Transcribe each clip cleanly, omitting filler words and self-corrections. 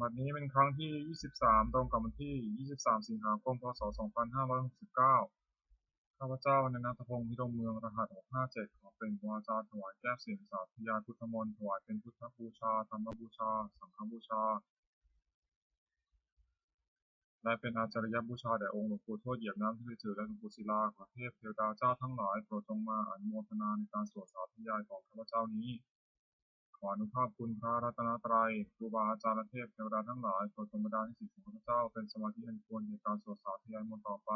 บัดนี้เป็นครั้งที่23ตรงกับวันที่23สิงหาคมพศ2569ข้าพเจ้าในณัฐพงษ์พิรมเมืองรหัส657ขอเป็นครูอาจารย์ถวายแก้วเสียงสาธยายพุทธมนต์ถวายเป็นพุทธบูชาธรรมบูชาสังฆบูชาและเป็นอาจาริยบูชาแด่องค์หลวงปู่ทวดเหยียบน้ำที่ถือและหลวงปู่ศิลาขอเทพเทวดาเจ้าทั้งหลายโปรดจงมาอนุโมทนาในการสวดสาธยายของข้าพเจ้านี้ขออนุภาพคุณพระรัตนตรัยครูบาอาจารย์และเทพเทวดาทั้งหลายโปรดจงบันดาลให้จิตของข้าพเจ้าเป็นสมาธิอันควรในการสวดสาธยายมนต์ต่อไป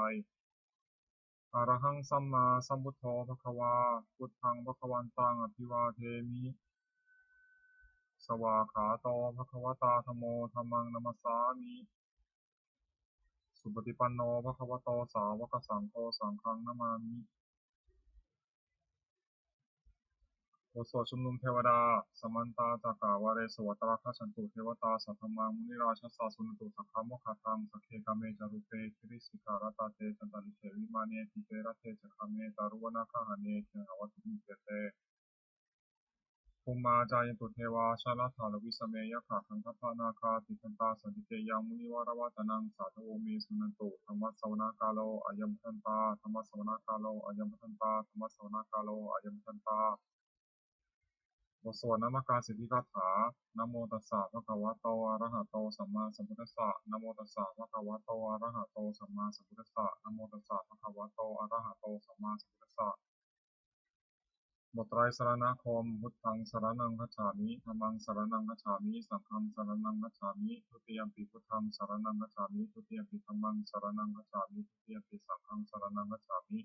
อะระหังสัมมาสัมพุทโธภควาพุทธังภควันตังอภิวาเทมิสวากขาโตภควตาธัมโมธัมมังนัมสสามิสุปฏิปันโนภควโตสาวกสังโฆสังฆังนามามิบทสวดชุมนุมเทวดาสมันตาจากกาวาเรสวัตระคชันตุเทวตาสัทธมังมุนิราชสาสุนตุสักขโมคคตังสักเคกเมจารุเปคิริสิการตาเตจันตาลิเขวิมาเนติเตระเทจักขเมตารุวนาคหเนเทหวัตุมิเตเตภูมิมาจายันตุเทวาชาลถาลวิสเมยะขะขันธปนาคาติคันตาสันติเกยังมุนิวารวตนังสาธโวเมสุนันตุธรรมสวนากาโลอายัมพันตาธรรมสวนากาโลอายัมพันตาธรรมสวนากาโลอายัมพันตาบทสวดนามการสิทธิคาถานะโมตัสสะภะคะวะโตอะระหะโตสัมมาสัมพุทธัสสะนะโมตัสสะภะคะวะโตอะระหะโตสัมมาสัมพุทธัสสะนะโมตัสสะภะคะวะโตอะระหะโตสัมมาสัมพุทธัสสะบทไตรสรณคมพุทธังสรณังคัจฉามิธัมมังสรณังคัจฉามิสังฆังสรณังคัจฉามิทุติยมปิพุทธังสรณังคัจฉามิทุติยมปิธัมมังสรณังคัจฉามิทุติยมปิสังฆังสรณังคัจฉามิ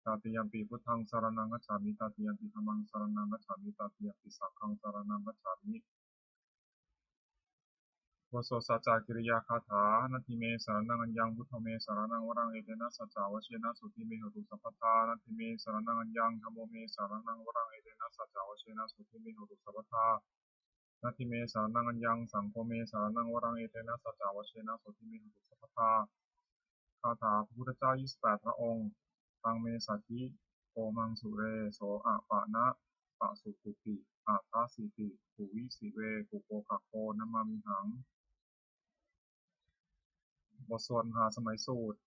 ตติยมปิพุทธังสรณังคัจฉามิตติยมปิธัมมังสรณังคัจฉามิตติยมปิสังฆังสรณังคัจฉามิบทสวดสัจจกิริยาคาถานาทิเมสรณังอัญญังพุทโธเมสรณังวรังเอเตนะสัจจาวเชนะสุติเมหตุสัพพทานาทิเมสรณังอัญญังธัมโมเมสรณังวรังเอเตนะสัจจาวเชนะสุติเมหตุสัพพทานาทิเมสรณังอัญญังสังโฆเมสรณังวรังเอเตนะสัจจาวเชนะสุติเมหตุสัพพทาคาถาพระพุทธเจ้า28พระองค์ตังเมสัจจิโอมังสุเรโสอะปะนะปะสุกุติอะทาสิติปุวิสิเวกุโกคะโคนะมามิหัง บทสวดมหาสมัยสูตร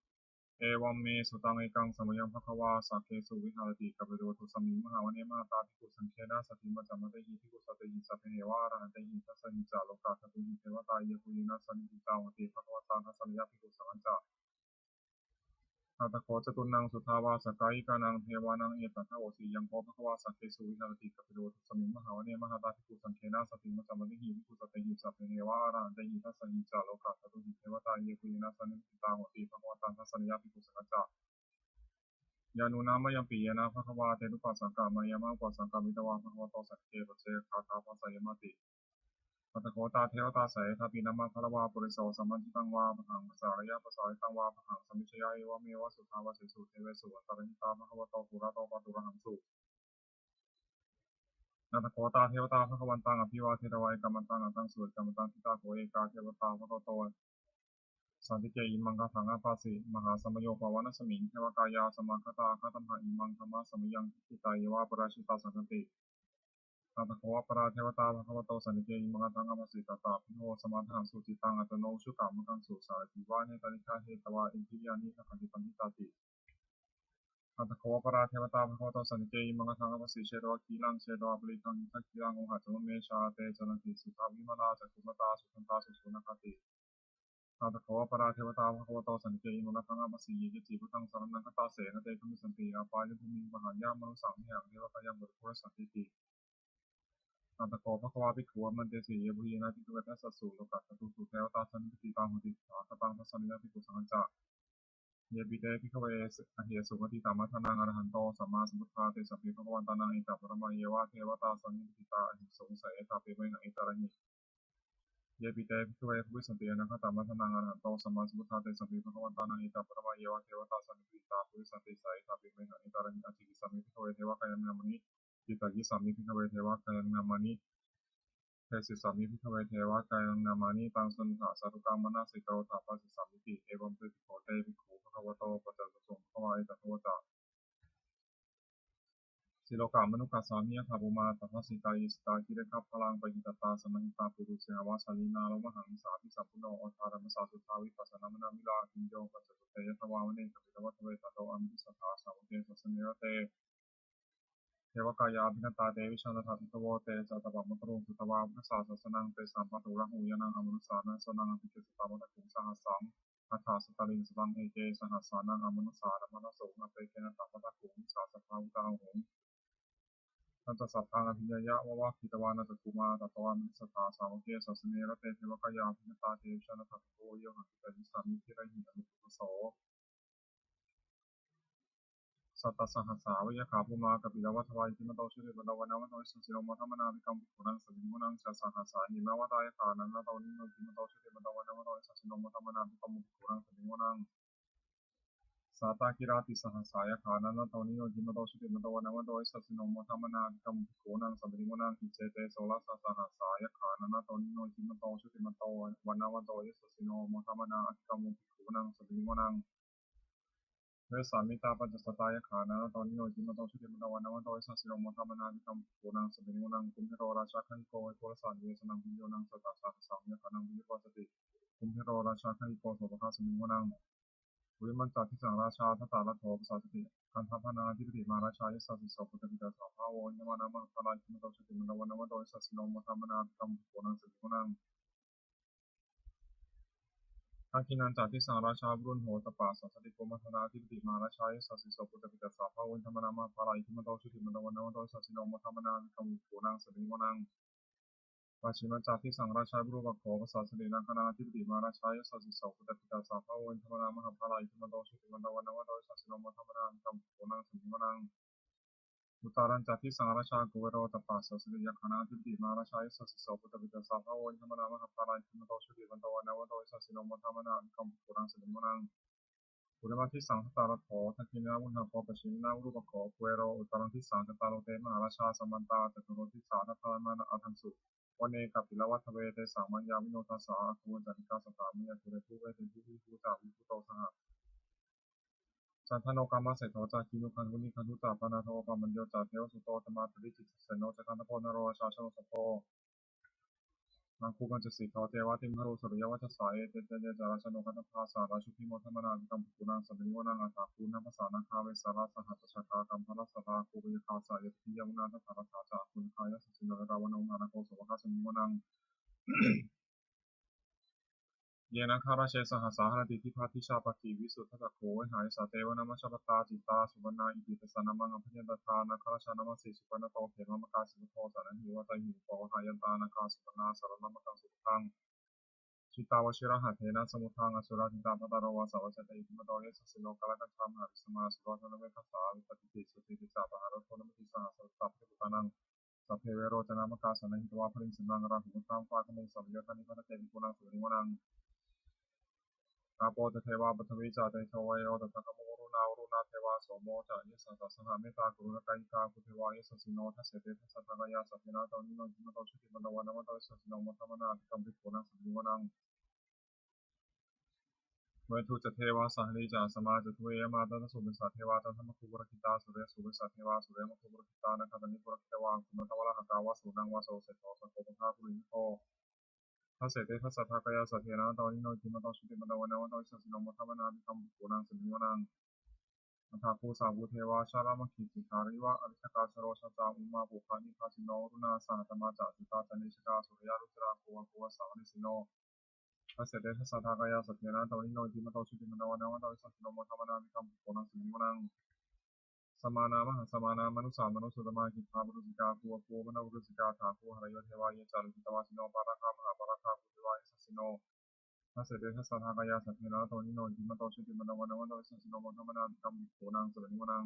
เอวัมเมสุตังเอกังสมยังภควาสักเคสุวิหารติกัปปโดทุสมิงมหาวเนมหาตาภิกขุสังเคนะสติมัจจมะเตหิภิกขุสัตหิสัพเพเหวะอรหันเตหิทัสสหิจาโลกาสตุหิเทวตาเยปุยินัสสนิจิตาหติภควตานัสสนยภิกขุสังฆัจจะนาตโคจตุนังสุทาวาสกายิกานังเทวานังเอตัทโอสียังโกภควาสักเคสุวิหารติกัปปโดทุสมิงมหาวเนมหาตาภิกขุสังเคนะสติมัจจมะเตหิภิกขุสัตหิสัพเพเหวะอรหันเตหิทัสสหิจาโลกาสตุหิเทวตาเยปุยินัสสนิจิตาหติภควตานัสสนยภิกขุสังฆัจจะ ยานุนามยังปียนะภควาเทนุปัสสังกามายามะปัสสังกามิตวาภควโตสัจเจปเจคาถาปัสสยมติปัตโคตาเทวตาสายทัพพินามาพระวาปุริโสสัมมันติตังวาปะหังภาษารยาภาษาตังวาปะหังสมิชยาเอวะเมวะสุทาวะเสสุเทเวสุวันตาริตาภควโตปุระโตปตุระหังสุนาตโคตาเทวตาภควันตังอภิวาเทตวายกัมมันตังอัตังสุดกัมมันตังทิตาโกเอกาเทวตาภคโตสันติเกอิมังคาถังอาภาสิมหาสมโยปวานสมิงเทวกายาสมังคตาคาตัมหะอิมังธรรมะสมยังทิตายวะปราชิตาสันติ อาตโคปราเทวตาภควโตสันติเกยิมังคังอภิสิตตาพิโนสมาทังสุจิตังอัตโนชุกามังสุสาจิวาเนตานิคาเฮตวาอินทิยานิทัคติปันติตาติอาตโคปราเทวตาภควโตสันติเกยิมังคังอภิสิเชโดกีลังเชโดอปริคังทักกีลังโอหัจโมเมชาเตจนันติสุขาวิมานาจักขุมตาสุขันตาสุสุนักติอาตโคปราเทวตาภควโตสันติเกยิมังคังอภิสิเยจิพุทังสรนังคตาเสนเตคุมิสันติอาปายภูมิมหายามนุสังเหียงเทวกายังบุตรพุทธสันติ อัตตโกภควาภิกขุมันเตสีเยบุยีนาภิกขุเวทัสสสุโลกัสสตุสุเทวตาสันติตังหุติสาคตังทัสสนิยภิกขุสังฆจะเยปิเตภิกขเวสอเหสุปฏิตามัทนังอรหันโตสัมมาสัมพุทธาเตสัพเพภควันตานังเอกปรมัยเยวะเทวตาสันติตาอหิสงสัยตาเปเมหังเอตระหิเยปิเตภิกขเวภุวิสันติอนังคตามัทนังอรหันโตสัมมาสัมพุทธาเตสัพเพภควันตานังเอกปรมัยเยวะเทวตาสันติตาภุวิสันติสัยตาเปเมหังเอตระหิอจิกิสัมมิภิกขเวเทวะกายัมนามณิจิตตกิสัมมิภิกขเวเทวะกายัมนามณิ เทศิสามิพิทเวเทวะกายังนามานิตังสันหาสารุกังมนาสิกโรธาปัสสิสามิติเอวัมปิโขเตปิโขภควโตปัจจสสงภวายตถวตา สิโลกามนุกัสสามียถาภูมาตัทสิตายิสตาคิเรคัพพลังปยิตตาสมัหิตาปุรุเสหวาสาลีนาโลมหังสาธิสัพพุโนอัฏฐารมสาสุทาวิปัสสนามนามิลาคินโยปัจจตุเตยะทวาวเนกปิตวัตเวตโตอมิสัทธาสาวเกสัสเนรเตเทวกายาภินัตตาเตวิชานาถาทิตโวเตจัตตะมะตรุงสุตวาพุทธศาสสนังเตสัมปัตุระหูยานังอมนุสานังสนังอภิเกสตามะตะคุงสหัสสังอัฏฐาสตาลิงสตังเอเกสหัสสานังอมนุสารมณโสงอเปเกนะตามะตะคุงสาสภาวุตาหงนันตสัพพังอภิญญะวะวะคิตวานัตตุมาตตวามิสตาสาวเกสัสเนรเตเทวกายาภินัตตาเตวิชานาถาทิตโวโยหังกิตติสามิทิไรหิอนุปุโสสัตตสหัสสาวยะขาภูมากปิลวัฏวายติมโตชุติปตวันนวัตวิสุสิโลมัทธมนาวิกัมปุนังสมิมุนังชาสหัสสาหิมะวะตายขานันนาตวนิโนติมโตชุติปตวันนวัตวิสุสิโลมัทธมนาวิกัมปุนังสมิมุนังสาตากิราติสหัสสายขานันนาตวนิโนติมโตชุติปตวันนวัตวิสุสิโลมัทธมนาวิกัมปุนังสมิมุนังอิเจเตโสลัสสหัสสายขานันนาตวนิโนติมโตชุติปตวันนวัตวิสุสิโลมัทธมนาวิกัมปุนังสมิมุนังเวสามิตาปัจจสตายขานะตอนนี้โนจิมโตชุติมตวันนวันโตอิสัสสิโลมธรรมนาวิกัมปุนังสมิมุนังกุมพิโรราชาขันโกวิโกรสานเวสนังพิโยนังสตัสสะสังยขานังพิโยปสติกุมพิโรราชาขันโกโสภคาสมิมุนังวิมันจัตทิสังราชาทัตตาลโทปสัสติกันทัพนาธิปติมาราชายสัสสิโสปุตติตาสาภาวโยมานามังคลายจิมโตชุติมตวันนวันโตอิสัสสิโลมธรรมนาวิกัมปุนังสมิมุนังอากินันจากที่สังราชาบรุนโหตปาสัสติโกมัทนาธิปติมาราชายสัสสิโสปุตตปิตาสาภาวันธรรมนามาภาลายทิมโตชุติมโตวันนวันโตสัสสิโนมธรรมนาวิกัมปุนังสมิมุนังปาชิมจากที่สังราชาบรุปโขภาษาสตินังคณาธิปติมาราชายสัสสิโสปุตตปิตาสาภาวันธรรมนามหาภาลายทิมโตชุติมโตวันนวันโตสัสสิโนมธรรมนาวิกัมปุนังสมิมุนังอุตารันจากที่สังราชากุเวโรตปาสัสติยคณาธิปติมาราชายสัสสิโสปุตตปิตาสาภาวันธรรมนามหาภาลายทิมโตชุติมโตวันนวันโตสัสสิโนมธรรมนาวิกัมปุนังสมิมุนังปุริมาทิสังสตาระโขทักขินาวุณหโขปชินาวุรุปโขคุเวโรอุตรังทิสังจตารโลเตมหาราชาสมันตาจตุโรทิสาทัพพามานะอาทังสุวันเนกัปปิลวัฏเวเตสังมัญญาวิโนทัสสะอาคุจันติกาสตามิยตุเรภูเวเตภูวิภูตาวิภูโตสหจันทโนกามาเสโทจาคินุคันวุนิคันทุตาปนาโทปามัญโยจาเทวสุโตตมาตริจิตเสโนจักันตโพนโรชาชโนสโพนังคูกันจะสิทอเทวะติมหรุสุริยวัชสายเตเตเจจาราชโนกันตภาสาราชุพิโมทัมนาวิกัมปุนังสมิวนังอัฏฐาคูนัภาษานาคาเวสาราสหัสชะคากัมพลัสสตาคูวิคาสายติยมุนาทัตถาราชาคุณคายสัสิโนราวโนมานาโกสุภาสมิวนังเยนะคาราเชสหัสสาหติทิพาทิชาปกิวิสุทธะโขวิหายสาเตวนามัชปตาจิตาสุวรรณาอิติปสานามังอภิญญตานาคาราชานามสีสุปนโตเขมมกาสุโตสานันหิวะใจหิวโปหายันตานาคาสุปนาสารนามกังสุขังชิตาวชิระหัตเถนะสมุทังอสุราติตาปตารวาสาวจติอิมโตเยสสิโลกาลกัจฉามหาวิสมาสุโรธนเวคัสสาวิปติติสุติติสาปหารโทนมิติสหสัพพะพุทธานังสัพเพเวโรจนามกาสนันหิตวาพริงสินังราหุตามฟาคมุสัมยธานิพัตเตวิปุนังสุริวนังอาโปเทวาปัทวิจาเตโชวายโรตตะกมรุณาวรุณาเทวาโสโมจายิสัสสหเมตตากรุณกายิกาคุเทวายสัสสิโนทัสเสเตทัสสะทากายาสัพเพนาตานิโนจิมโตชุติมันตวันนวันตวิสัสสิโนมัทธมนาภิกัมปิโกนังสุริวนังเวทุจเทวาสหริจาสมาจตุเยมาตัสสุเมสาเทวาตันธรรมคุปรคิตาสุเรสุเวสาเทวาสุเรมคุปรคิตานะคาตานิปุรคิตวาสุนันทวะหะกาวาสุนังวาโสเสโตสังโฆปภาปุริโตทัสเสเตทัสสะทากายาสัพเพนาตานิโนจิมโตชุติมันตวันนวันตวิสัสสิโนมัทธมนาภิกัมปิโกนังสุริวนังอัฏฐาภูสาวุเทวาชารามคิจิคาริวะอริชกาชโรชจาอุมาปุคานิคาสิโนรุณาสหัตมาจาจิตาจันนิชกาสุริยารุจราโกวะโกวะสาวนิสิโนทัสเสเตทัสสะทากายาสัพเพนาตานิโนจิมโตชุติมันตวันนวันตวิสัสสิโนมัทธมนาภิกัมปิโกนังสุริวนังสมานามหาสมานามนุสามนุสุตมากิภาบุรุสิกาภูวะภูมนบุรุสิกาถาภูหรโยเทวายจารุจิตวาสิโนปาราคามหาปาราคาภูเทวายสัสสิโนทัสเสเตทัสสะทากายาสัพเพนาตานิโนจิมโตชุติมันตวันนวันตวิสัสสิโนมัทธมนาภิกัมปิโกนังสุริวนัง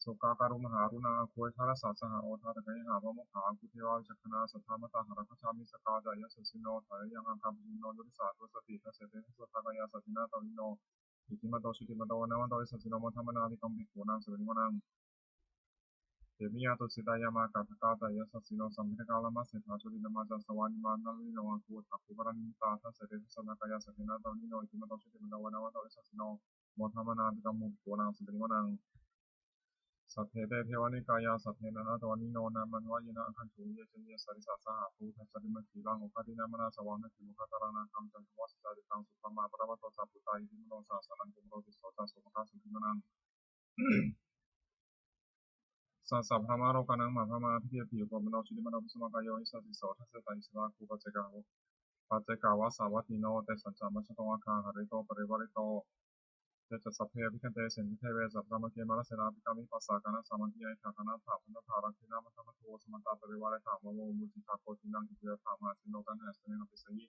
สุกาการุมหารุณาคุยทารสัสหะโอทาตะเกยหาพมุขาคุเทวาจักขณาสัทธามตาหรคชามิสกาจายสัสสิโนถายยังอังคาปิโนยุริสาตุสติทัสเสเตทัสสะทากายาสัพเพนาตานิโนอิติมโตชุติมันตวันนวันตวิสัสสิโนมัทธมนาภิกัมปิโกนังสุริวนังเตมิยาตุสิตายามากาทกาจายสัสสิโนสัมมิทกาลามาเสถาจุลินามาจัสวานิมานาลิโนอังคูทัพพิบานิตาทัสเสเตทัสสะทากายาสัพเพนาตานิโนอิติมโตชุติมันตวันนวันตวิสัสสิโนมัทธมนาภิกัมปิโกนังสุริวนัง สัพเพเตเทวานิกายาสัพเพนานาตวานิโนนามันวายนะอังคันตุเยจันเยสริสาสหภูทัสสริมขีลังโอคาตินามนาสวังนะคิมุขตารานังคัมจันทวัสสะดิตังสุปมาปะระวะโตสัพพุตายิมิโนสาสนังกุมโรติโสตสุภคาสุขิมนังสัสสะพมาโรกานังมหาพมาพิเทปิอุปมโนชิลิมโนภิสมากายโยอิสัสสิโสทัสสะตานิสราคูปัจเจกาโหปัจเจกาวะสาวัตติโนเตสัจจามัชฌโตอาคาหะริโตปริวาริโตเตจัสสพเพภิคันเตเสนิเทเวสัพพะมะเกมาลเสนาภิกามิปัสสากานะสัมมันติไอทากานะถาพันธารังคินามัทธะมะโทสมันตาปริวาริถามโมมุจิตาโคตินังอิเวถามาสิโนกันแหสเนนะปิสยิ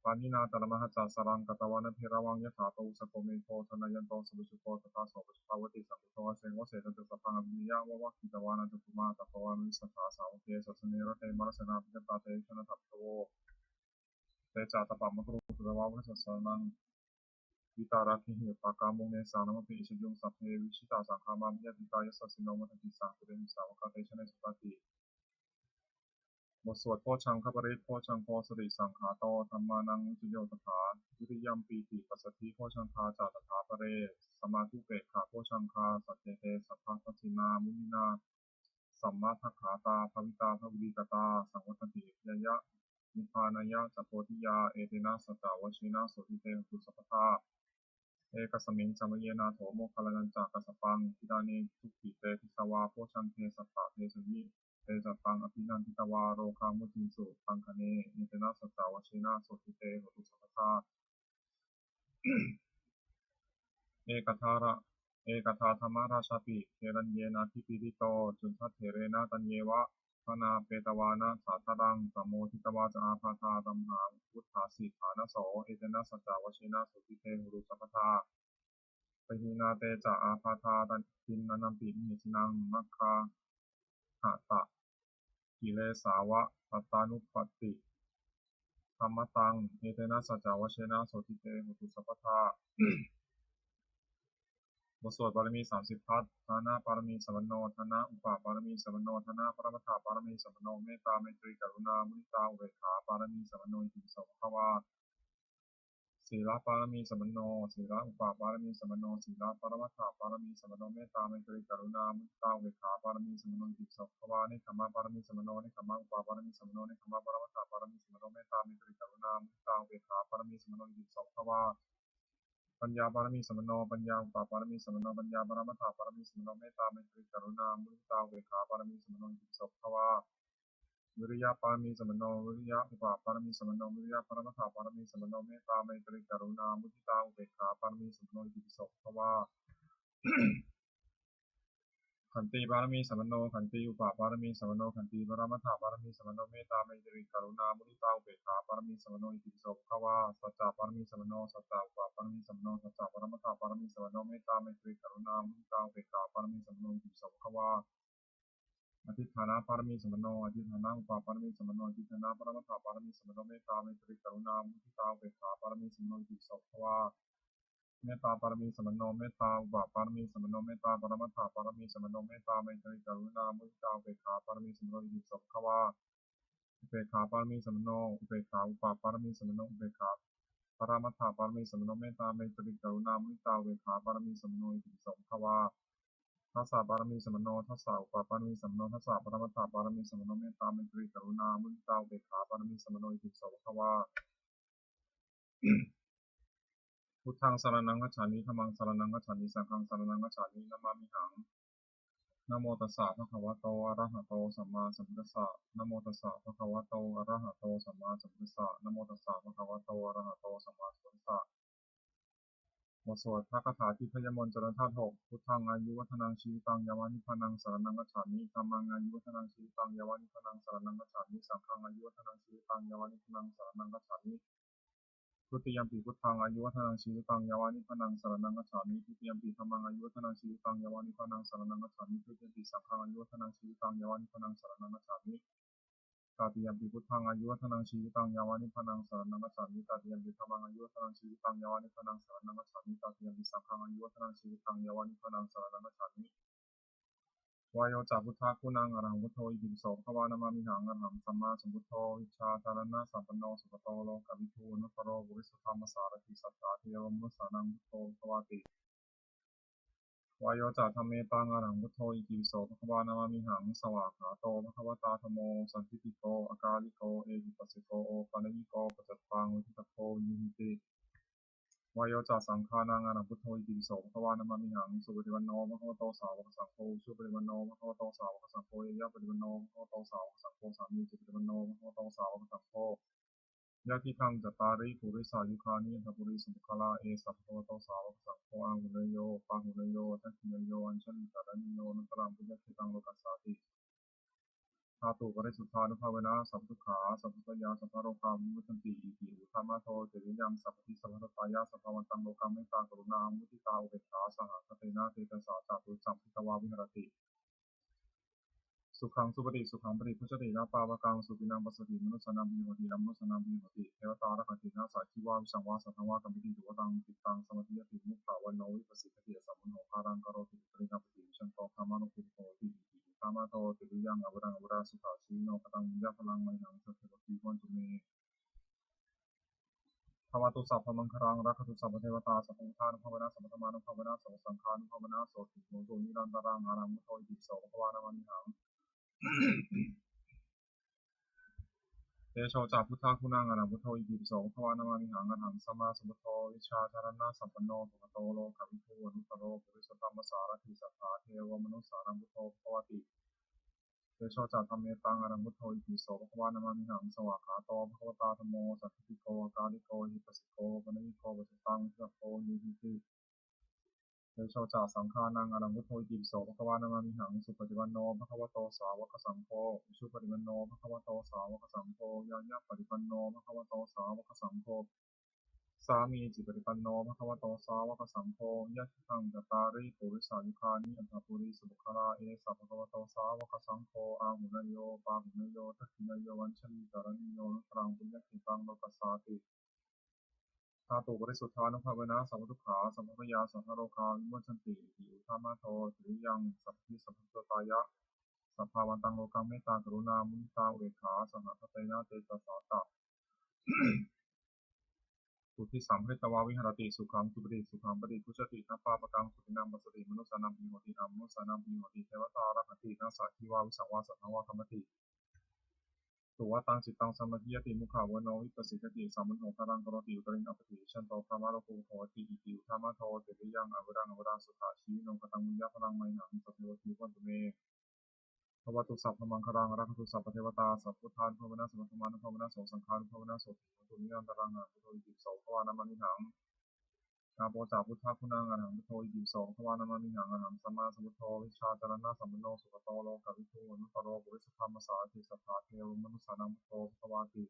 ปานินาตระมหจัสสรังกตวานะเพระวังยะถาโตอุสโกเมโทธนายันโตสุวิชุโกตถาโสปชภาวติสัมพุทโธเสงวเสตัสสะพังอภิยาวะวะคิตวานะจตุมาตะภวามิสัทธาสาวเกสัสเนระเตมรสนาภิกตาเตชนะทัพโตเตจาตปะมะกรุตุระวะวะสัสสนังวิตาราคิหิปากามุงเนสานมปิอิชยุงสัพเพวิชิตาสังฆามามยะติตายสัสสิโนมัทติสังปุเรนิสาวกาเตชนะสุตติบทสวดโพชังคปริตโพชังโพสติสังขาโตธรรมานังวิจโยตถาวิริยัมปีติปัสสติโพชังคาจาตถาปะเรสมาธุเปกขาโพชังคาสัจเจเตสัพพะทัสสินามุนินาสัมมาทัคขาตาภวิตาภวิกตาสังวัตติยยะนิพพานายะจัปโพธิยาเอเตนะสัจจาวชินะโสติเตหุสัพพทาเอกสมิงสมเยนาโถโมคคัลลัญจากัสสปังทิดานิทุกขิเตทิสวาโพชังเทสัตตะเทสยิเตจัตตังอภินันทิตวาโรคามุติสุตังคเนเนเตนะสัจจาวชินะโสติเตหุสัพพทาเอกทาระเอกทาธรรมราชาปิเทรัญเยนาทิปิริโตจุนทัตเถเรนะตัญเยวะพนาเปตวานะสาธารังสัมโมทิตวาจอาภาธาตัมหังพุทธาสิฐานโสเอเตนะสัจจาวชินะโสติเตหุสัพพทาปหินาเตจะอาภาธาตันตินนัมปินิสินังมัคคาหะตะกิเลสาวะปัตตานุปปติธรรมตังเอเตนะสัจจาวชินะโสติเตหุสัพพทาบทสวดบารมี30ทัศทานะปารมีสัมปันโนทานะอุปาปารมีสัมปันโนทานะปรมัตถปารมีสัมปันโนเมตตาเมตรีกรุณามุนิตาอุเบกขาปารมีสัมปันโนอิติปิโสภควาศีลปารมีสัมปันโนศีลอุปาปารมีสัมปันโนศีลปรมัตถปารมีสัมปันโนเมตตาเมตรีกรุณามุนิตาอุเบกขาปารมีสัมปันโนอิติปิโสภควาเนคขมะปารมีสัมปันโนเนคขมะอุปาปารมีสัมปันโนเนคขมะปรมัตถปารมีสัมปันโนเมตตาเมตรีกรุณามุนิตาอุเบกขาปารมีสัมปันโนอิติปิโสภควาปัญญาบารมีสัมปันโนปัญญาอุปาปารมีสัมปันโนปัญญาปรมัตถปารมีสัมปันโนเมตตาเมตริกรุณามุทิตาอุเบกขาปารมีสัมปันโนอิติปิโสภควาวิริยะปารมีสัมปันโนวิริยะอุปาปารมีสัมปันโนวิริยะปรมัตถปารมีสัมปันโนเมตตาเมตริกรุณามุทิตาอุเบกขาปารมีสัมปันโนอิติปิโสภควาขันติบารมีสัมปันโนขันติอุปาปารมีสัมปันโนขันติปรมัตถบารมีสัมปันโนเมตตาเมตริกรุณามุทิตาอุเบกขาปารมีสัมปันโนอิติปิโสภควาสัจจะปารมีสัมปันโนสัจจะอุปาปารมีสัมปันโนสัจจะปรมัตถปารมีสัมปันโนเมตตาเมตริกรุณามุทิตาอุเบกขาปารมีสัมปันโนอิติปิโสภควาอธิฐานะปารมีสัมปันโนอธิฐานะอุปาปารมีสัมปันโนอธิฐานะปรมัตถปารมีสัมปันโนเมตตาเมตริกรุณามุทิตาอุเบกขาปารมีสัมปันโนอิติปิโสภควาเมตตาปารมีสัมปันโนเมตตาอุปาปารมีสัมปันโนเมตตาปรมัตถปารมีสัมปันโนเมตตาเมตริกรุณามุทิตาอุเบกขาปารมีสัมปันโนอิติปิโสภควาอุเบกขาปารมีสัมปันโนอุเบกขาอุปาปารมีสัมปันโนอุเบกขาปรมัตถปารมีสัมปันโนเมตตาเมตริกรุณามุทิตาอุเบกขาปารมีสัมปันโนอิติปิโสภควาทัสสะปารมีสัมปันโนทัสสะอุปาปารมีสัมปันโนทัสสะปรมัตถปารมีสัมปันโนเมตตาเมตริกรุณามุทิตาอุเบกขาปารมีสัมปันโนอิติปิโสภควาพุทธังสรณังคัจฉามิธัมมังสรณังคัจฉามิสังฆังสรณังคัจฉามินะมามิหังนะโมตัสสะภะคะวะโตอะระหะโตสัมมาสัมพุทธัสสะนะโมตัสสะภะคะวะโตอะระหะโตสัมมาสัมพุทธัสสะนะโมตัสสะภะคะวะโตอะระหะโตสัมมาสัมพุทธัสสะบทสวดพระคาถาที่พยมนต์เจริญธาตุหกพุทธังอายุวัฒนังชีวิตังยาวานิพพานังสรณังคัจฉามิธัมมังอายุวัฒนังชีวิตังยาวานิพพานังสรณังคัจฉามิสังฆังอายุวัฒนังชีวิตังยาวานิพพานังสรณังคัจฉามิทุติยมปีพุทธังอายุวัฒนังชีวิตังยาวานิพพานังสรณังคัจฉามิทุติยมปีธัมมังอายุวัฒนังชีวิตังยาวานิพพานังสรณังคัจฉามิทุติยมปีสังฆังอายุวัฒนังชีวิตังยาวานิพพานังสรณังคัจฉามิตติยมปีพุทธังอายุวัฒนังชีวิตังยาวานิพพานังสรณังคัจฉามิตติยมปีธัมมังอายุวัฒนังชีวิตังยาวานิพพานังสรณังคัจฉามิตติยมปีสังฆังอายุวัฒนังชีวิตังยาวานิพพานังสรณังคัจฉามิวายโยจักพุทธะคุณังอรหังพุทโธอิติปิโสภควานามามิหังอรหังสัมมาสัมพุทโธวิชชาจารณะสัมปันโนสุขโตโลกวิทูอนุตตโรบุริสธรรมสารติสัทธาเทวมนุสสานังพุทโธภควาติ วายโยจัตธรรมเมตังอรหังพุทโธอิติปิโสภควานามามิหังสวากขาโตภควตาธัมโมสันติติโกอากาลิโกเอหิปัสสิโกโอปัญญิโกปัจจตังวิทิตโกยิมิติวายโยจัตสังฆานังอรหังพุทโธอิติปิโสภควานามามิหังสุปฏิปันโนภควโตสาวกสังโฆสุปฏิปันโนภควโตสาวกสังโฆยะปฏิปันโนภควโตสาวกสังโฆสามีจิปฏิปันโนภควโตสาวกสังโฆยะทิทังจัตตาริปุริสายุคานิทัพปุริสุภคลาเอสัพพะโตสาวกสังโฆอังหุเนโยปะหุเนโยทัคขิเนโยอัญชลิกาลนิโยนุตรังปุญญคิตังโลกัสสาติธาตุปริสุทธานุภาเวนะสัพพุขาสัพพุทยาสัพพะโรคาวิมุตตันติอิติอุทามาโทเจริยังสัพพิสัพพะตายาสัพพวันตังโลกัมเมตตากรุณามุทิตาอุเบกขาสหคเตนะเตตสาจาตุสัมพิตวาวิหรติสุขังสุปฏิสุขังปฏิพุชตินาปาวกังสุปินังปัสสติมนุสสนังปิโหติอัมนุสสนังปิโหติเทวตาระคตินาสัจจิวาวิสังวาสัทธวากัมปิติตุวตังติตังสมัติยติมุขตาวันโนวิปัสสิทธิสัมมุโหคารังกโรติตริณปฏิวิชันโตธรรมานุภูโตติธรรมะโตติริยังอวรังอวราสุขาชีโนปตังยะพลังมัยหังสัพเพปฏิวันตุเมภวตุสัพพมังคลังรักขุสัพพเทวตาสัพพุทธานุภาเวนะสัพพธรรมานุภาเวนะสัพพสังฆานุภาเวนะโสติโมตุนิรันตรังอารังมุโตอิติโสภควานามามิหังเตโชจักพุทธาคุณังอรหังพุทโธอิติปิโสภควานามามิหังอรหังสัมมาสัมพุทโธวิชชาจารณะสัมปันโนสุขโตโลกวิทูอนุตตโรปุริสธรรมสารถิสัทธาเทวมนุสสานังพุทโธภควติเตโชจักธัมเมตังอรหังพุทโธอิติปิโสภควานามามิหังสวากขาโตภควตาธัมโมสัทธิโกอากาลิโกหิปัสสิโกปัญญิโกปัจจตังวิทัพโกยิมิติเตโชจักสังฆานังอรหังพุทโธอิติปิโสภควานามามิหังสุปฏิปันโนภควโตสาวกสังโฆอุชุปฏิปันโนภควโตสาวกสังโฆยะยะปฏิปันโนภควโตสาวกสังโฆสามีจิปฏิปันโนภควโตสาวกสังโฆยะทิทังจัตตาริปุริสายุคานิอันตปุริสุบุคลาเอสัพพะโตสาวกสังโฆอาหุเนโยปาหุเนโยทัคขิเนโยวัญชลีกรณิโยนุตรังปุญญคิตังโลกัสสาติธาตุบริสุทธานุภาเวนะสัมพุทธาสัมภวายาสัพพะโลกาวิมุตชันติอิอุทามาโทติริยังสัพพิสัพพะตายะสัพพาวันตังโลกังเมตตากรุณามุนิตาอุเบกขาสหคเตนะเตตสาตะสุทธิสัมภริตวาวิหรติสุขังสุปฏิสุขังปฏิพุชตินาปาปกังสุตินังปัสสติมนุสสานังปิโหติอัมมนุสสานังปิโหติเทวตารัคตินาสัจจิวาวิสังวาสัทธวาคัมมติสุวัตังจิตตังสมาธิยติมุขาวโนวิปัสสิกติสัมมุโหคารังกโรติอุตริงอปติชันโตพระมาโลกุโหติอิติอุทามาโทเตริยังอวรังอวราสุขาชีโนกตังมุญญพลังไมหังสัพเพวทีวันตุเมภวตุสัพพมังคลังรักขุสัพพเทวตาสัพพุทธานุภาเวนะสัพพธรรมานุภาเวนะโสสังฆานุภาเวนะโสติมุตุนิรันตรังพุทโธอิติปิโสภวานามามิหังนาโปจาพุทธาคุณังอรหังพุทโธอิติปิโสภวานามามิหังอรหังสัมมาสัมพุทโธวิชชาจารณะสัมปันโนสุขโตโลกวิทูอนุตตโรปุริสธรรมสารถิสัทธาเทวมนุสสานังพุทโธภควาติ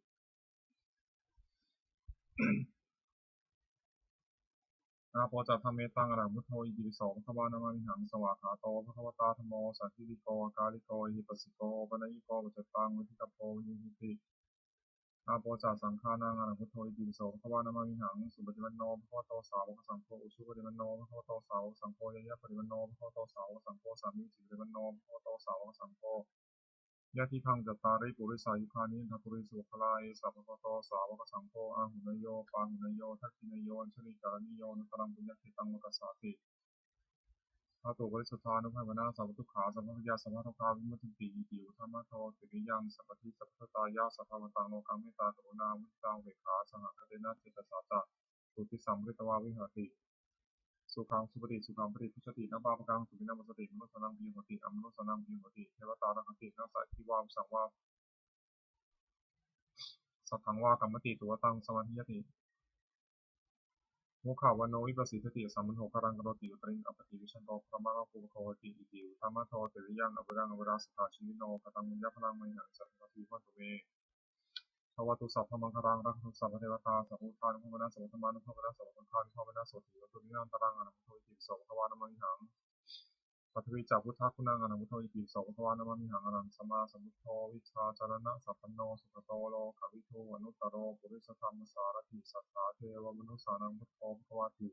นาโปจัตธรรมเมตังอรหังพุทโธอิติปิโสภควานามามิหังสวากขาโตภควตาธัมโมสัทธิติโกอากาลิโกหิปัสสิโกปัญญิโกปัจจตังวิทิตโพยิมิตินาโปจัตสังฆานังอรหังพุทโธอิติปิโสภควานามามิหังสุปฏิปันโนภควโตสาวกสังโฆอุชุปฏิปันโนภควโตสาวกสังโฆยะยะปฏิปันโนภควโตสาวกสังโฆสามิจิปฏิปันโนภควโตสาวกสังโฆยะทิทังจัตตาริปุริสายุคานิทัพปุริสุขลาเอสัพพะโตสาวกสังโฆอาหุเนโยปาหุเนโยทัคขิเนโยอัญชลิกาลนิโยนุตรังปุญญคิตังโลกัสสาติธาตุบริสุทธานุภาเวนะสัพพทุกขาสัพพยาสัพพะโทคาวิมุตติอิติอุทามาโทติริยังสัพพทิสัพพตายาสัพพวันตังโลกังเมตตากรุณามุทิตาอุเบกขาสหคเตนะเจตสาจะสุติสัมฤตวาวิหารติสุขังสุปฏิสุขังปฏิพุชตินาบาปกังสุปินังปัสสติมนุสสานังปิโหติอัมมนุสสานังปิโหติเทวตารังตินาสัจจิวาวิสังวาสัทธังวากัมมติตัวตังสมาธิยติมุขาวโนวิปัสสิทธิสัมมุโหคารังกโรติอุตริงอปติวิชันโตพระมะโภูโคติอิติอุทามาโทเตริยังอวรังอวราสุขาชีวิโนกตังมุญญพลังไมหังสัพพะทีวันตุเมภวตุสัพพมังคลังรักขุสัพพเทวตาสัพพุทธานุภาเวนะสัพพธรรมานุภาเวนะสัพพสังฆานุภาเวนะโสติวัตุนิรันตรังอนันตโทอิติปิโสภควานามามิหังปัทวิจักพุทธาคุณังอนันตโทอิติปิโสภควานามามิหังอนันตสัมมาสัมพุทโธวิชชาจารณะสัพพันโนสุขโตโลกวิทูอนุตตโรปุริสธรรมสารถิสัทธาเทวมนุสสานังพุทโธภควาติ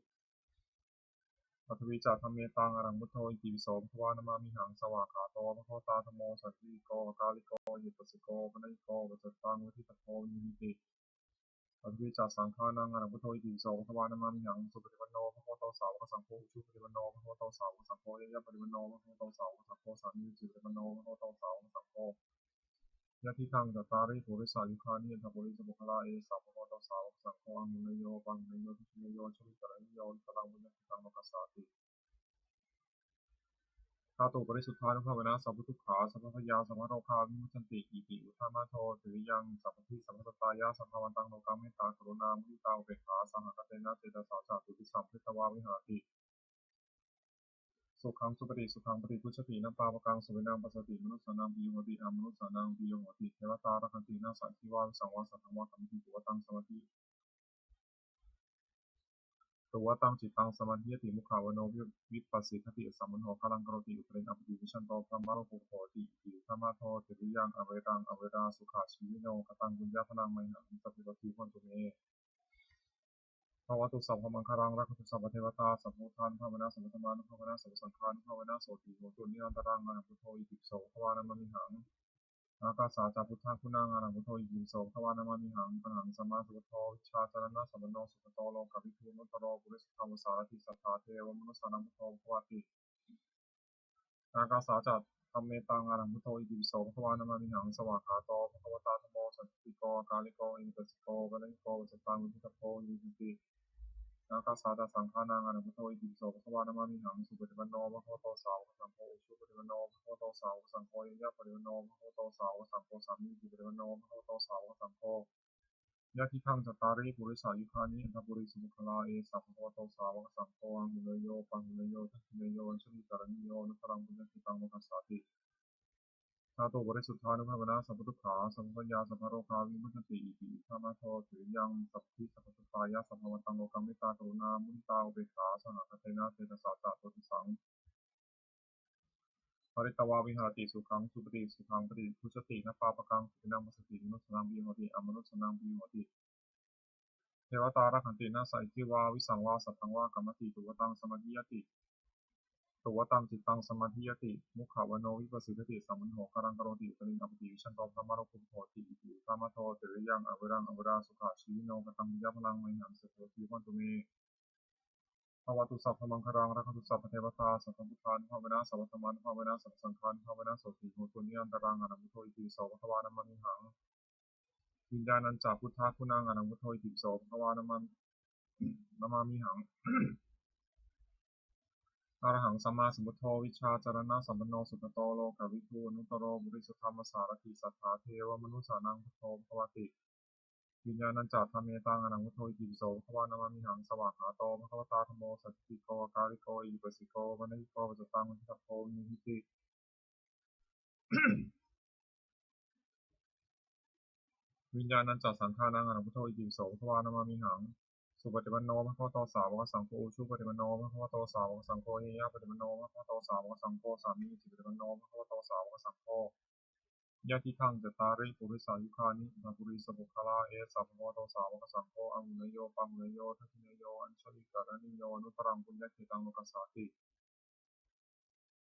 ปัทวิจักธรรมเมตังอรหังพุทโธอิติปิโสภควานามามิหังสวากขาโตภควตาธัมโมสัจจิโกอากาลิโกหิปัสสิโกปัญญิโกปัจจตังวิทิตโพยิมิติปัทวิจักสังฆานังอรหังพุทโธอิติปิโสภควานามามิหังสุปฏิปันโนภควโต สาวกสังโฆอุชุปฏิปันโนภะคะวะโตสาวกสังโฆยะยะปฏิปันโนภะคะวะโตสาวกสังโฆสามีจิปฏิปันโนภะคะวะโตสาวกสังโฆยะทิทังจัตตาริปุริสายุคานิยันทปุริสมุขลาเอสาวกโตสาวกสังโฆอังมุนโยปังมุนโยทิชินโยชลิกรณิโยตรังบุญญทิตังโลกัสสาติธาตุปริสุทธานุภาเวนะสัพพุทุกขาสัพพพยาสัพพโรคาวิมุตตันติอิติอุทามาโทติริยังสัพพทิสัพพตตายะสัพพวันตังโลกัมเมตตากรุณามุทิตาอุเบกขาสังฆเตนะเจตสาจาตุติสัมพิตวาวิหารติสุขังสุปฏิสุขังปฏิพุชตินะปาปกังสุวินังปัสสติมนุสสานังปิโยโหติอมนุสสานังปิโยโหติเทวตารักันตินะสันติวาวิสังวาสัทธังวากัมมิตุวตังสมาธิตัวตังจิตตังสมาธิยติมุขาวโนวิปัสสิทติสัมมโนคลังกโรติอุปเรนอภิวิชันโตพระมารภูโหติอิธรรมะโทติริยังอเวรังอเวราสุขาชีวิโนกตังบุญญาพลังไมหังสัพพิปติพันตุเมภวตุสัพพมังคารังรักขุสัพพเทวตาสัพพุทธานุภาเวนะสัพพธรรมานุภาเวนะสัพพสังฆานุภาเวนะโสติโหตุนิรันตรังอนันตุโทอิติโสภวานามิหังอากาสาจาพุทธาคุณังอนันตุโทอิติโสภวานามิหังปะหังสัมมาสัพพโทวิชาจารณะสัมปันโนสุขโตโลกวิทูนุตโรปุริสธรรมสารติสัทธาเทวมนุสสานังพุทโธภวติอากาสาจัตธรรมเมตังอนันตุโทอิติโสภวานามิหังสวากขาโตภควตาธัมโมสันติโกกาลิโกอิปัสสิโกวะเลโกวจตังวิทิตโพยิติอากาสาจัตสังฆานังอนันตุโทอิติโสภวานามิหังสุปฏิปันโนภควโตสาวกสังโฆอุชุปฏิปันโนภควโตสาวกสังโฆยะปฏิปันโนภควโตสาวกสังโฆสามีจิปฏิปันโนภควโตสาวกสังโฆยะทิทังจัตตาริปุริสายุคานิอันทปุริสมุขลาเอสัพพะโตสาวกสังโฆอังมุนโยปังมุนโยทัคคินโยชลิกรณิโยนุตรังบุญญทิตังโลกัสสาติธาตุบริสุทธานุภาเวนะสัพพุทุกขาสัพพยาสัพพโรคาวิมุตติอิติธรรมะโทติยังสัพพิสัพพตายะสัพพวันตังโลกัมมิตากรุณามุนิตาอุเบกขาสหคเตนะเจตสาจาตุติสังปริตวาวิหารติสุขังสุปฏิสุขังปฏิพุชตินะปาปกังสุปินังมัสสติมนุสสนังปิโหติอมนุสสนังปิโหติเทวตารักขันตินะสัยทิวาวิสังวาสัทธังวากรรมติตุวตังสมาธิยติตุวตังจิตตังสมาธิยติมุขาวโนวิปัสสิทติสัมมันโหคารังกโรติปริณอภิวิชันโตพระมารภูโหติอิติธรรมะโทติริยังอเวรังอเวราสุขาชีวิโนกตังมิยะพลังไมหังสเพติวันตุเมภวตุสัพพมังคารังรักขุสัพพเทวตาสัพพพุทธานุภาเวนะสัพพธรรมานุภาเวนะสัพพสังฆานุภาเวนะโสติโหตุนิยันตรังอนันตุโทอิติโสภควานามิหังวิญญาณัญจาพุทธาคุณังอนันตุโทอิติโสภควานามิหังอรหังสัมมาสัมพุทโธวิชาจารณะสัมปันโนสุขโตโลกวิทูนุตโรบุริสธรรมสารติสัทธาเทวมนุสสานังพุทโธภวติวิญญาณัญจาธรรมเมตังอนังพุทโธอิติปิโสภควานามิหังสวากขาโตภควตาธัมโมสัจจิโกกาลิโกอิปัสสิโกวะนิโกวจตังวิทิตโพนิหิติวิญญาณัญจาสังฆานังอนังพุทโธอิติปิโสภควานามิหังสุปฏิปันโนภควโตสาวกสังโฆอุชุปฏิปันโนภควโตสาวกสังโฆเยยะปฏิปันโนภควโตสาวกสังโฆสามีจิปฏิปันโนภควโตสาวกสังโฆยะทิทังจัตตาริปุริสายุคานิอันปุริสบุคลาเอสัพพะโตสาวกสังโฆอังมุนโยปังมุนโยทัคคินโยอัญชลิกรณิโยนุตรังบุญญทิตังโลกัสสาติ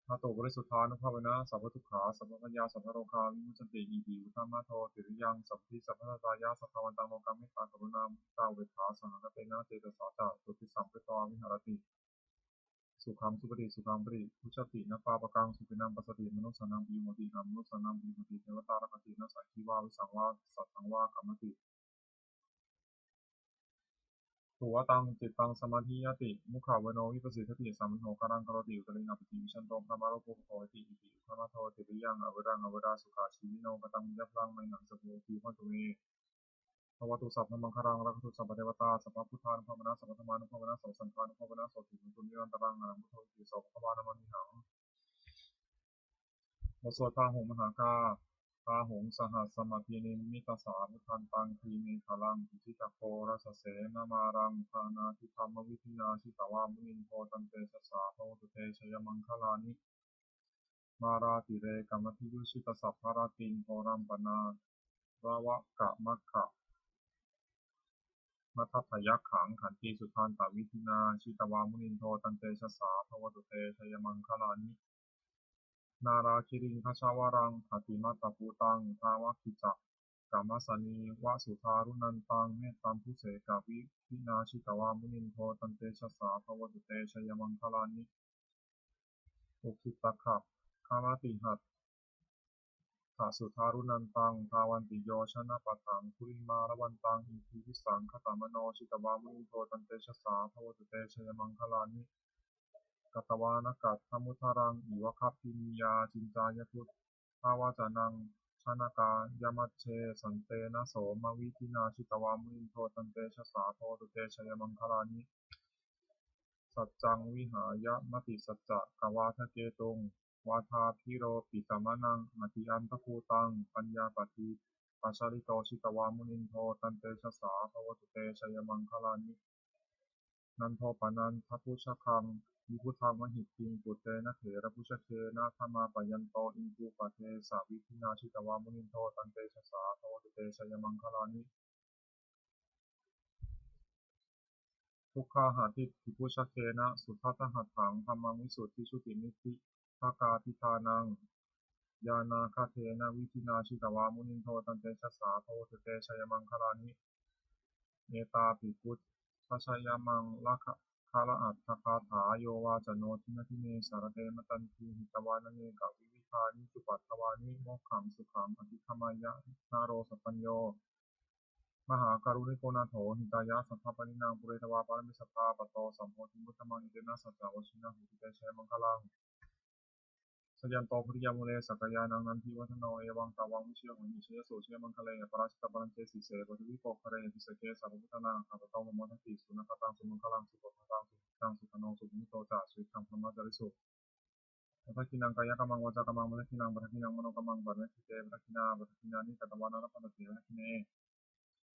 ธาตุบริสุทธานุภาเวนะสัพพทุกขาสัพพยาสัพพโรคาวิมุตติอิติอุทามาโทติริยังสัพพิสัพพตายะสัพพวันตังโลกัมมิตากรุณามุตาเวขาสหคเตนะเจตสาจาตุติสัมปตวาวิหารติสุขังสุปฏิสุขังปฏิพุชตินะปาปกังสุปินังปัสสติมนุสสานังปิโหติอมนุสสานังปิโหติเทวตารักตินะสัยทิวาวิสังวาสัทธังวากรรมติตุวตังจิตตังสมาธิยติมุขาวโนวิปัสสิทติสัมมันโหคารังกโรติอุตริงอภิวิชันโตพระมารภูโหติอิติธรรมะโทติริยังอเวรังอเวราสุขาชีวิโนกตังมิยะพลังไมหังสเพติพันตุเมภวตุสัพพมังคารังรักขุสัพพเทวตาสัพพพุทธานุภาเวนะสัพพธรรมานุภาเวนะสัพพสังฆานุภาเวนะโสติมุตุนิรันตรังอนันตุโทอิติโสภควานามิหังบทสวดพาหงมหากาพาหงสหัสสมาธินิมิตสาพุทธันตังคีเมฆลังอิจิตโครัสเสนามารังธานาทิธรรมวิทยาชิตวามุนิโพตันเตชะสาโพตุเตชยมังคลานิมาราติเรกัมพิยุชิตสัพพาราติงโพรัมปนารวะกะมัคคะมัทธพยัคขังขันติสุทันตวิธินาชิตวามุนิโทตันเตชะสาภวตุเตชยมังคลานินาราคิริงคชาวรังปฏิมาตปูตังทาวคิจัก กามสนีวสุธารุนันตังเมตตัมพุเสกาวิพินาชิตวามุนินโทตันเตชะสาภวตุเตชยมังคลานิอุคิตขะคามาติหัตถาสุธารุนันตังภาวันติโยชนะปะถังคุริมาละวันตังอิทิวิสังคตามโนชิตวามุนินโทตันเตชะสาภวตุเตชยมังคลานิกัตวานกัตถมุทารังอิวคัพพินิยาจินจายทุตภาวาจานังชนากายมัชเชสันเตนะโสมวิทินาชิตวามุนินโทตันเตชะสาภวตุเตชยมังคลานิสัจจังวิหายะมติสัจจะกวาทะเกตุงวาทาพิโรปิตมะนังอธิอันตภูตังปัญญาปฏิปัชริโตชิตวามุนินโทตันเตชะสาภวตุเตชยมังคลานินันโทปนันทพุชคังวิพุทธังมหิตติงปุเตนะเถระพุชเคนะธรรมาปยันโตอินทูปะเทสาวิทินาชิตวามุนินโทตันเตชะสาภวตุเตชยมังคลานิทุกขาหาทิฏฐิพุชเคนะสุทัตหัตถังธรรมังวิสุทธิชุตินิพพิภากาทิทานังญาณาคาเทนะวิทินาชิตวามุนินโทตันเตชะสาภวตุเตชยมังคลานิเนตาปิพุทธชยมังละคะคาระอัตถคาถาโยวาจโนทินาทิเนสารเตมตันทีหิตวานเนกะวิวิคานิสุปัตถวานิโมกขังสุขังอธิคมายะนาโรสปัญโยมหาการุณิโกนาโถหิตายะสัพพปนินางปุเรตวาปารมิสัพพาปโตสัมโพธิมุตตมังอิเตนะสัจจาวชินะหุติเตชัยมังคลังสยันโตพุทธิยามุเลสักยานังนันทิวัฒโนเอวังตาวังวิเชียหุนิเชยโสเชยมังคเลปราชิตปรัญเจสิเสปทุวิโปคะเรพิสเกสัพพุทธนังขัตโตมโมทันติสุนัขตังสุมังคลังสุปปตังสุขังสุขโนสุขิโตจ่าสุขังธรรมะจริสุปัทกินังกายกรรมังวาจากรรมังปัทกินังปัทกินังมโนกรรมังปัทกิเตปัทกินาปัทกินานิกัตวานาปัทติปัทกิเน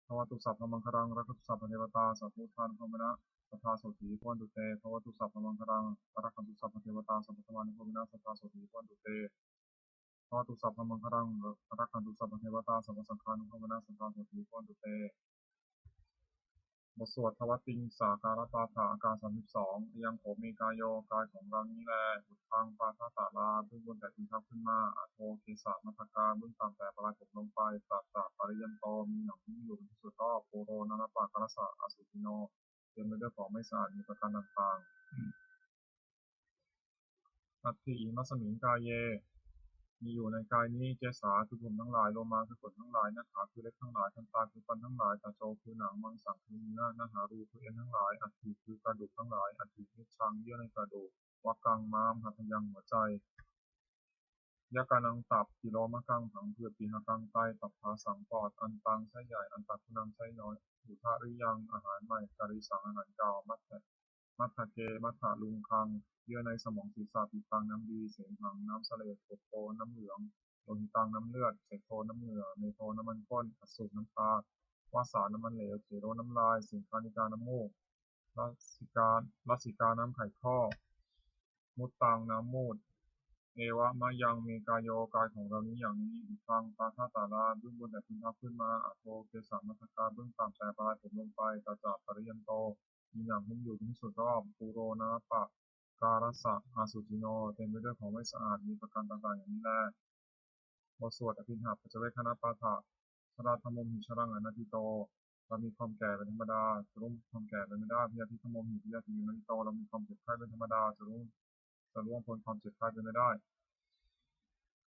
ภวตุสัพพมังคลังรักตุสัพพเทวตาสัพพุทธานพมนะสัทธาโสติพวันตุเตภวตุสัพพมังคลังรักตุสัพพเทวตาสัพพุทธานพมนะสัทธาโสติพวันตุเตภวตุสัพพมังคลังรักตุสัพพเทวตาสัพพสังฆานุภมนะสัทธาโสติพวันตุเตบทสวดทวัตติงสาการปาฐาอาการ32ยังโขเมกายโยกายของเรานี้แลบุตทังปาทาตาลาเบื้องบนแต่ทิงทับขึ้นมาอโทเกสามัทกาเบื้องต่ำแต่ปลายผมลงไปตัดตาปริยันโตมีหนังที่อยู่เป็นที่สุดรอบโปโรนานาปากรสะอสุติโนเต็มไปด้วยของไม่สะอาดมีประการต่างๆอัตถิอิมัสมิงกายเยมีอยู่ในกายนี้เจสาคือผมทั้งหลายโลมาคือขนทั้งหลายหน้าขาคือเล็บทั้งหลายทันตาคือฟันทั้งหลายตาโจคือหนังมังสังคือเนื้อหน้าหารูคือเอ็นทั้งหลายอัฐิคือกระดูกทั้งหลายอัฐินิชังเยื่อในกระดูกวักกังม้ามหัตถยังหัวใจยะกานังตับกิโลมะกังผังเผือกปีหกังไตตับผาสังปอดอันตังไส้ใหญ่อันตักคุนังไส้น้อยอุทาริยังอาหารใหม่กาลิสังอาหารเก่ามัทเกมัทธะลุงคังเยื่อในสมองศีรษะปีตังน้ำดีเสมหังน้ำเสลดโกโตน้ำเหลืองโลหิตังน้ำเลือดเสกโทน้ำเหงื่อเมโทน้ำมันข้นอสุน้ำตาวาสาน้ำมันเหลวเถโรน้ำลายสิงคานิกาน้ำมูกลัสสิกาน้ำไข่ข้อมุตตังน้ำมูดเอวะมะยังเมกายโยกายของเรานี้อย่างนี้อีกครั้งปาทาตาลาเบื้องบนแต่พึงทับขึ้นมาอโทเกสามัทกาเบื้องต่ำแต่ปลายผมลงไปตาจับปริยันโตมีอย่างหุ้มอยู่ที่สุดรอบปูโรนะปะการสะอาสุจิโนเต็มไปด้วยของไม่สะอาดมีประการต่างๆอย่างนี้แลบทสวดอภินหาปัจเจเวคณปาฐะชราธรรมหิชรังอนัตติโตเรามีความแก่เป็นธรรมดาจะร่วมความแก่เป็นไม่ได้พยาธิธรรมหิพยาธิอนัตติโตเรามีความเจ็บไข้เป็นธรรมดาจะร่วมพ้นความเจ็บไข้เป็นไม่ได้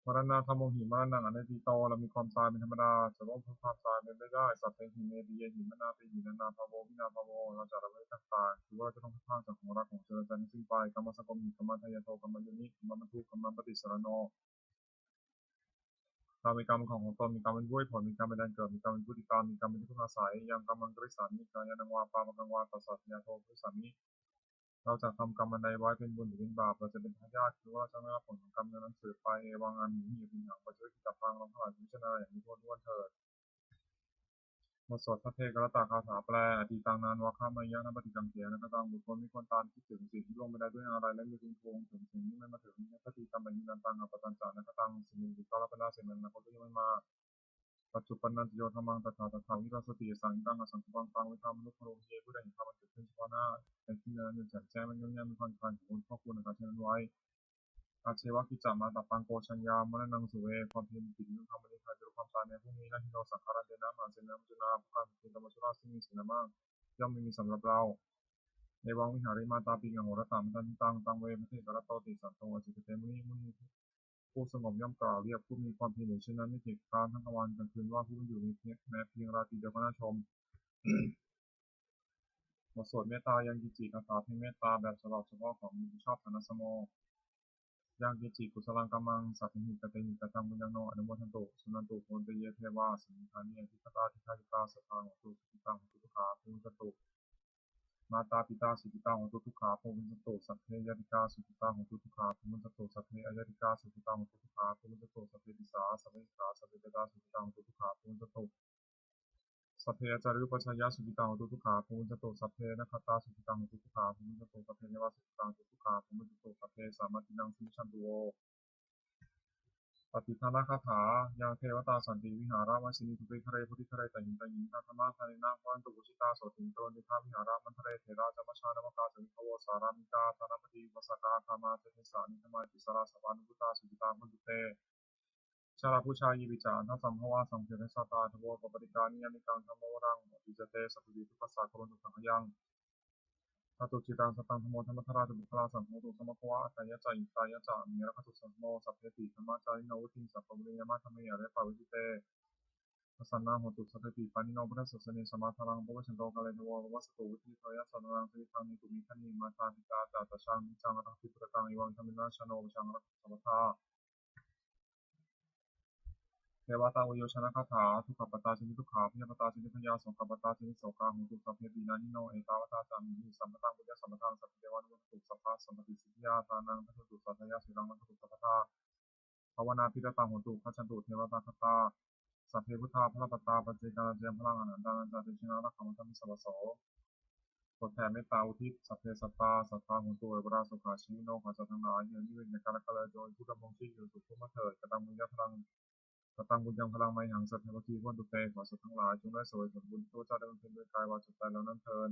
มรณะธรรมหิมรณะอนัตติโตเรามีความตายเป็นธรรมดาจะร่วมพ้นความตายเป็นไม่ได้สัพเพหิเมปิเยหิมนาปิหินานาภาโววินาภาโวเราจะระเวทต่างๆคือว่าจะต้องพลาดจากของรักของเจริญใจนี้สิ้นไปกรรมสกมิกรรมทายโทกรรมยุนิกรรมบรรทุกกรรมปฏิสารโนเรามีกรรมของตนมีกรรมเป็นผู้ให้ผลมีกรรมเป็นแดนเกิดมีกรรมเป็นผู้ติดตามมีกรรมเป็นที่พึ่งอาศัยยังกรรมังกริสามิกายานังวาปาปะกังวาตัสสัตยาโทพุสามิเราจะทำกรรมอันใดไว้เป็นบุญหรือเป็นบาปเราจะเป็นทายาทคือว่าจะไม่รับผลของกรรมนั้นสืบไปเอวังอันหนีหิพินหังปัจจุบันจับพังเราทั้งหลายพิจารณาอย่างนี้ทั่วเถิดบทสวดพระเทกรตาคาถาแปลอดีตังนานวะข้ามายะนัปฏิกังเกียนะก็ตังบุคคลไม่ควรตามคิดถึงสิ่งที่ล่วงไปได้ด้วยอะไรและมีคุณทวงถึงสิ่งที่ไม่มาถึงนัปฏิกรรมแบบนี้นันตังอัปตันจานะก็ตังสิ่งหนึ่งที่ก็รับไปได้สิ่งนั้นนะก็ยังไม่มาปัจจุบันนันติโยธรรมังตถาตถาวิปัสสติสังกังอสังขปังปังวิธรรมนุภโรเยผู้ใดเห็นธรรมมันเกิดขึ้นเฉพาะหน้าแต่ที่นั้นหนึ่งแจ่มแจ้งมันย่อมแย้มมีความคันของคุณพ่อคุณนะครับเช่นนั้นไว้ อาเชวะกิจจามาตปังโกชัญญามรณังสุเวความเพียรกิจนิธรรมนิคายจุความตายในพรุ่งนี้นะฮิโนสังขารเดนะมหาเสนามุจนาผู้การเป็นธรรมชุราซึ่งมีศีลมากย่อมไม่มีสำหรับเราในวังวิหาริมาตาปิงังโหรตามตันตังเวมเทกรโตติสัตโตจิตเตมุนีผู้สงบย่อมกล่าวเรียกผู้มีความเพียรอย่างเช่นนั้นไม่เกียจคร้านทั้งกลางวันกลางคืนว่าผู้อยู่ในแม้เพียงราตรีเดียวก็น่าชมบทสวดเมตตายังกิจิคาถาเพียงเมตตาแบบฉบับเฉพาะของชอบธนสโมยังกิจิกุศลังกัมมังสัพพิหิกเตหิกตังบุญญโนอนุโมทันตุสุนันตุโพนเตเยเทวาสิมิธานิยทิคตาทิคาจิตาสัพพังตุสุขิตังตุทุขาภูมิจตุมาตาปิตาสุขิตาหตุทุกขาภูมิจตุสัพเพยติกาสุขิตาหตุทุกขาภูมิจตุสัพเพอยติกาสุขิตาหตุทุกขาภูมิจตุสัพเพติสาสัพเพขาสัพเพเตตาสุขิตาหตุทุกขาภูมิจตุสัพเพจารุปัชยาสุขิตังตุทุกขาภูมิจตุสัพเพนะคตาสุขิตังตุทุกขาภูมิจตุสัพเพเนวาสุขิตังตุทุกขาภูมิจตุสัพเพสามัตินังสุชันตุโวปฏิภาณคาถายังเทวตาสันติวิหาราวชินีทุเปทะเรพุทธิทะเรตัยิงตัยิงทัตมาทานินาวันตุกุชิตาโสติงโตนิพาวิหารามันทะเรเถราจมัชานมกาสังฆโวสารามิกาธนปฏิวสกาคามาเจติสานิธรรมาติสราสวานุพุตาสุจิตามุตุเตชาลาผู้ชายยิวิจารทัสัมภวาสังเกตสัตตาทโวปปฏิการนิยมิกังธรรมวรังอิจเตสัพพิทุปัสสะกรุณตุสังขยังถ้าตุจิตังสตังธรรมธรรมธราตุบุคลาสังโฆตุสมควะอัตยะจาอิตายะจามีรักตุสัมโมสัพเพติธรรมจาริโนวุติสัพพมุริยมะธรรมะเรปะวิจิเตสันนาโหตุสัพเพติปานิโนพุทธสัสเนสมาทารังภวชันโตกาเลทววัสตุวุติทยะสันนังสิทังนิตุมิทันิมาตาปิตาจาตชังนิจังรักติปรกังอิวังธรรมินาชโนชังรักสัมปทาเทวตาวิโยชนะคาถาทุกขปตาชนิทุกขาพิยปตาชนิพยาสงขปตาชนิโสกาหูตุสัพเพปีนานิโนเอตาวตาจามิสัมปตังปุญญสัมปทังสัพเพเทวานุตุสัพพะสัมปติสิทธิยาทานังทัตตุสัพพยาสิรังนัตตุสัพพทาภาวนาพิรตังโหตุขัจฉันตุเทวตาคตาสัพเพพุทธาพระปตาปัจเจกาเจมพลังอนันตานันจาเตชินารักขมังคัมิสัพพโสทดแผ่เมตตาอุทิศสัพเพสัตตาสัตตาโหตุเอวราสุขาชีวิโนขอสัตว์ทั้งหลายเยือนยืนในการละกาลโดยผู้ดำรงชีพอยู่สุขทุกข์มาเถิดกระตังบุญญาพลัง กตังบุญยังพลังไมหังสัพเพปทีพ้นตุเตขอสัตว์ทั้งหลายจงได้สวยผลบุญทั่วชาติได้บำเพ็ญด้วยกายวาจาใจแล้วนั้นเทิน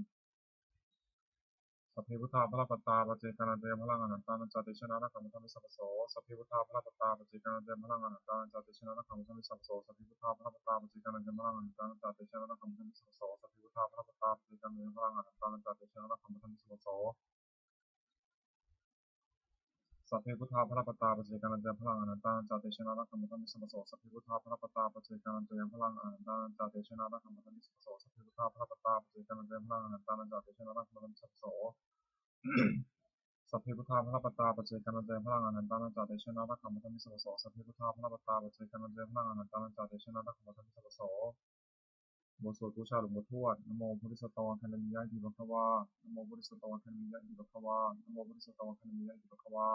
สัพเพพุทธาพระปัตตาปัจเจกานันเตพลังอนันตานันจาเตชนะรักขมุทัมมิสัพพโสสัพเพพุทธาพระปัตตาปัจเจกานันเตพลังอนันตานันจาเตชนะรักขมุทัมมิสัพพโสสัพเพพุทธาพระปัตตาปัจเจกานันเตพลังอนันตานันจาเตชนะรักขมุทัมมิสัพพโสสัพเพพุทธาพระปัตตาปัจเจกานันเตพลังอนันตานันจาเตชนะรักขมุทัมมิสัพพโสสัพเพพุทธาพระปัตตาปัจเจกานันเตพลังอนันตานันจาเตชนะรักขมุทัมมิสัพพโสสัพเพพุทธาพระปัตตาปัจเจกานันเตพลังอนันตานันจาเตชนะรักขมุทัมมิสัพพโสสัพเพพุทธาพระปัตตาปัจเจกานันเตพลังอนันตานันจาเตชนะรักขมุทัมมิสัพพโส สัพเพพุทธาพระปัตตาปัจเจกานันเตพลังอนันตานันจาเตชนะรักขมัทัมมิสัพพโสสัพเพพุทธาพระปัตตาปัจเจกานันเตพลังอนันตานันจาเตชนะรักขมัทัมมิสัพพโสบทสวดบูชาหลวงปู่ทวดนะโมพุทธิสตวะคันธมิยะอิบัควานโมพุทธิสตวะคันธมิยะอิบัควานโมพุทธิสตวะคันธมิยะอิบัควา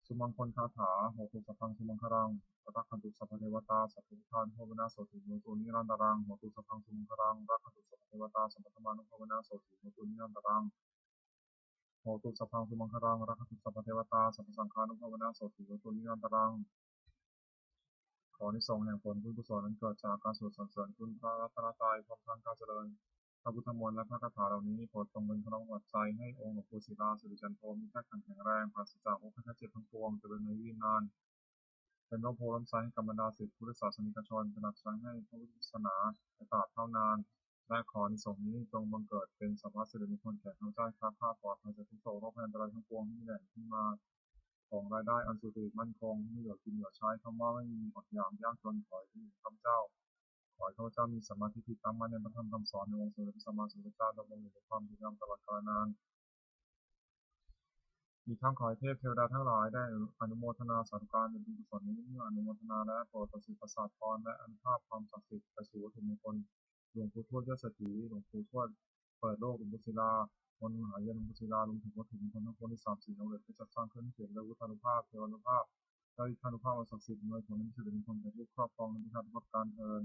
สุมังคลคาถาโหตุสัพพังสุมังครังรักขันตุสัพพเทวตาสัพพุทธานุภาวนาโสติโหตุนิรันตรังโหตุสัพพังสุมังครังรักขันตุสัพพเทวตาสัพพธรรมานุภาวนาโสติโหตุนิรันตรัง โหตุสัพพังสุมังคลังรักขุสัพพเทวตาสัพพสังฆานุภาวนาโสติโหตุนิรันตรังขอนิสงส์แห่งผลบุญกุศลนั้นเกิดจากการสวดสรรเสริญคุณพระรัตนตรัยพร้อมทั้งการเจริญพระพุทธมนต์และพระคาถาเหล่านี้โปรดทรงเป็นพลังหัวใจให้องค์หลวงปู่ศิลาสิริจันโทมีแค่แข็งแรงปราศจากโรคภัยไข้เจ็บทั้งปวงเจริญในวิญญาณเป็นร่มโพล่มไทรให้กับบรรดาศิษย์พุทธศาสนิกชนเป็นหลักชัยให้พระพุทธศาสนาตราบเท่านานและขอนิสงส์นี้จงบังเกิดเป็นสัพพะสิริมงคลแก่ข้าพเจ้าข้าปลอดภัยจากทุกโศกโรคภัยอันตรายทั้งปวงที่แหล่งที่มาของรายได้อันสุจริตมั่นคงไม่เหลือกินเหลือใช้คำว่าไม่มีอดอยากยากจนขอให้ข้าพเจ้าขอให้ข้าพเจ้ามีสมาธิที่ตั้งมั่นในพระธรรมคำสอนในองค์สมเด็จพระสัมมาสัมพุทธเจ้าดำรงอยู่ในความดีงามตลอดกาลนานอีกทั้งขอให้เทพเทวดาทั้งหลายได้อนุโมทนาสาธุการในบุญกุศลนี้เมื่ออนุโมทนาและโปรดประสิทธิ์ประสาทพรและอนุภาพความศักดิ์สิทธิ์ไปสู่วัตถุมงคลหลวงปู่ทวดยอดเศรษฐีหลวงปู่ทวดเปิดโลกหลวงปู่ศิลามนมหายานหลวงปู่ศิลารวมถึงวัตถุมงคลทั้งปวงที่34สำเร็จไปจัดสร้างขึ้นเขียนด้วยวุฒานุภาพเทวานุภาพและอิทธานุภาพศักดิ์สิทธิ์ในผลนั้นสิริมงคลแก่ผู้ครอบครองในพิธีการเทิน